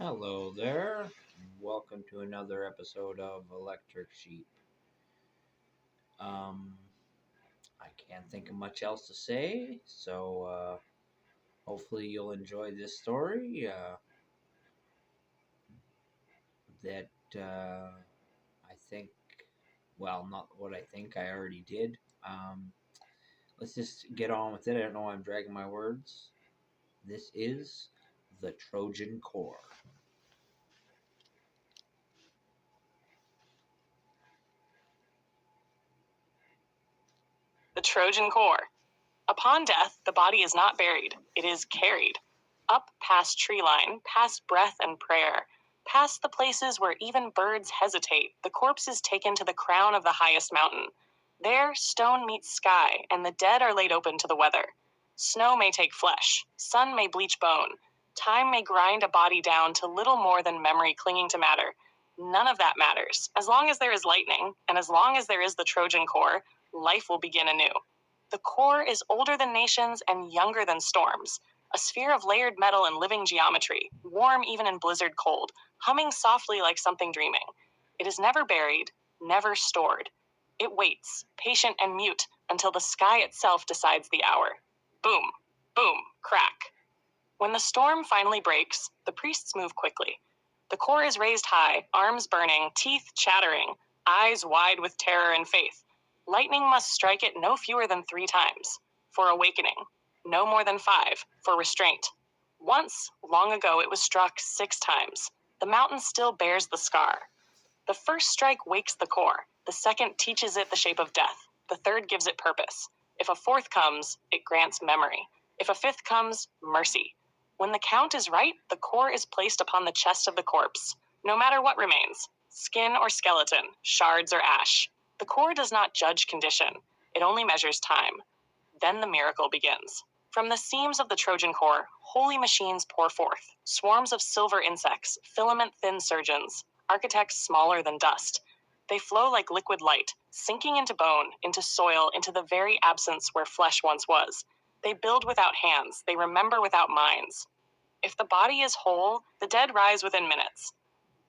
Hello there. Welcome to another episode of Electric Sheep. Um, I can't think of much else to say, so hopefully you'll enjoy this story. That I think, well, not what I think, I already did. Um, let's just get on with it. I don't know why I'm dragging my words. This is the Trojan Corps. The Trojan Corps. Upon death, the body is not buried, it is carried. Up past tree line, past breath and prayer, past the places where even birds hesitate, the corpse is taken to the crown of the highest mountain. There, stone meets sky, and the dead are laid open to the weather. Snow may take flesh, sun may bleach bone, time may grind a body down to little more than memory clinging to matter. None of that matters. As long as there is lightning, and as long as there is the Trojan Corps, life will begin anew. The core is older than nations and younger than storms, a sphere of layered metal and living geometry, warm even in blizzard cold, humming softly like something dreaming. It is never buried, never stored. It waits, patient and mute, until the sky itself decides the hour. Boom, boom, crack. When the storm finally breaks, the priests move quickly. The core is raised high, arms burning, teeth chattering, eyes wide with terror and faith. Lightning must strike it no fewer than 3 times, for awakening, no more than 5, for restraint. Once, long ago, it was struck 6 times. The mountain still bears the scar. The first strike wakes the core, the second teaches it the shape of death, the third gives it purpose. If a fourth comes, it grants memory. If a fifth comes, mercy. When the count is right, the core is placed upon the chest of the corpse, no matter what remains, skin or skeleton, shards or ash. The core does not judge condition, it only measures time. Then the miracle begins. From the seams of the Trojan Corps, holy machines pour forth, swarms of silver insects, filament-thin surgeons, architects smaller than dust. They flow like liquid light, sinking into bone, into soil, into the very absence where flesh once was. They build without hands, they remember without minds. If the body is whole, the dead rise within minutes.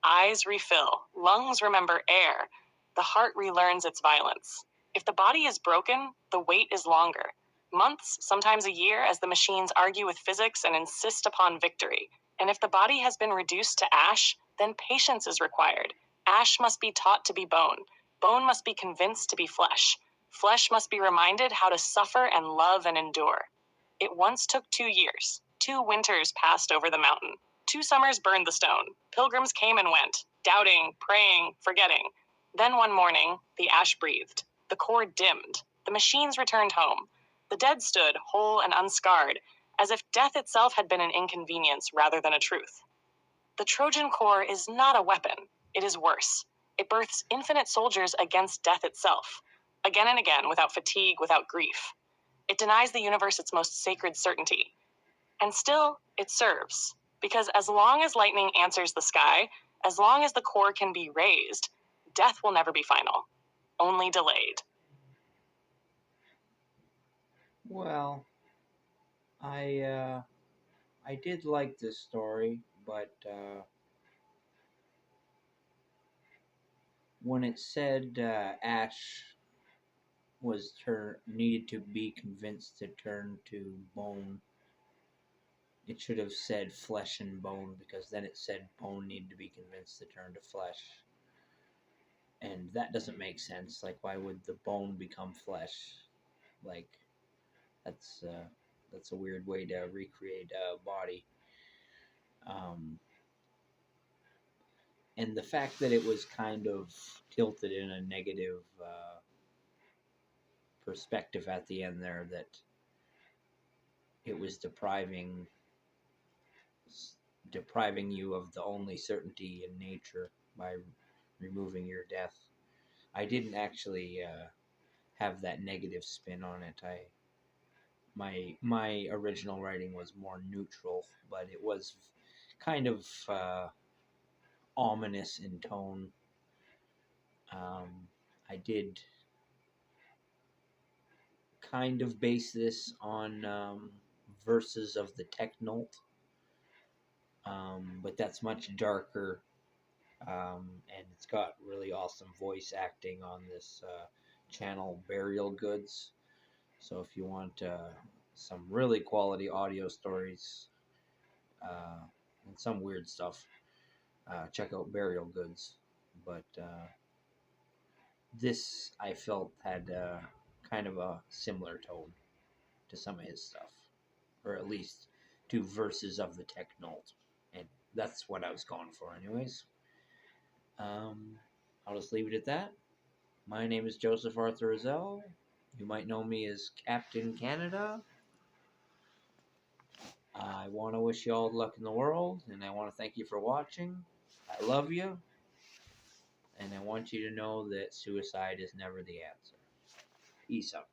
Eyes refill, lungs remember air, the heart relearns its violence. If the body is broken, the wait is longer. Months, sometimes a year, as the machines argue with physics and insist upon victory. And if the body has been reduced to ash, then patience is required. Ash must be taught to be bone. Bone must be convinced to be flesh. Flesh must be reminded how to suffer and love and endure. It once took 2 years. 2 winters passed over the mountain. 2 summers burned the stone. Pilgrims came and went, doubting, praying, forgetting. Then one morning, the ash breathed. The core dimmed. The machines returned home. The dead stood, whole and unscarred, as if death itself had been an inconvenience rather than a truth. The Trojan Corps is not a weapon. It is worse. It births infinite soldiers against death itself, again and again, without fatigue, without grief. It denies the universe its most sacred certainty. And still, it serves. Because as long as lightning answers the sky, as long as the core can be raised, death will never be final, only delayed. Well, I did like this story, but when it said Ash needed to be convinced to turn to bone, it should have said flesh and bone, because then it said bone needed to be convinced to turn to flesh, and that doesn't make sense. Like, why would the bone become flesh? Like, that's uh, that's a weird way to recreate a body. Um, and the fact that it was kind of tilted in a negative perspective at the end there, that it was depriving you of the only certainty in nature by removing your death. I didn't actually have that negative spin on it. My original writing was more neutral, but it was kind of ominous in tone. I did kind of base this on verses of the Technolt, but that's much darker, and it's got really awesome voice acting on this channel, Burial Goods. So if you want some really quality audio stories and some weird stuff, check out Burial Goods. But this I felt had kind of a similar tone to some of his stuff, or at least to verses of the Technolt, and that's what I was going for, anyways. I'll just leave it at that. My name is Joseph Arthur Roszell. You might know me as Captain Canada. I want to wish you all the luck in the world, and I want to thank you for watching. I love you, and I want you to know that suicide is never the answer. Peace out.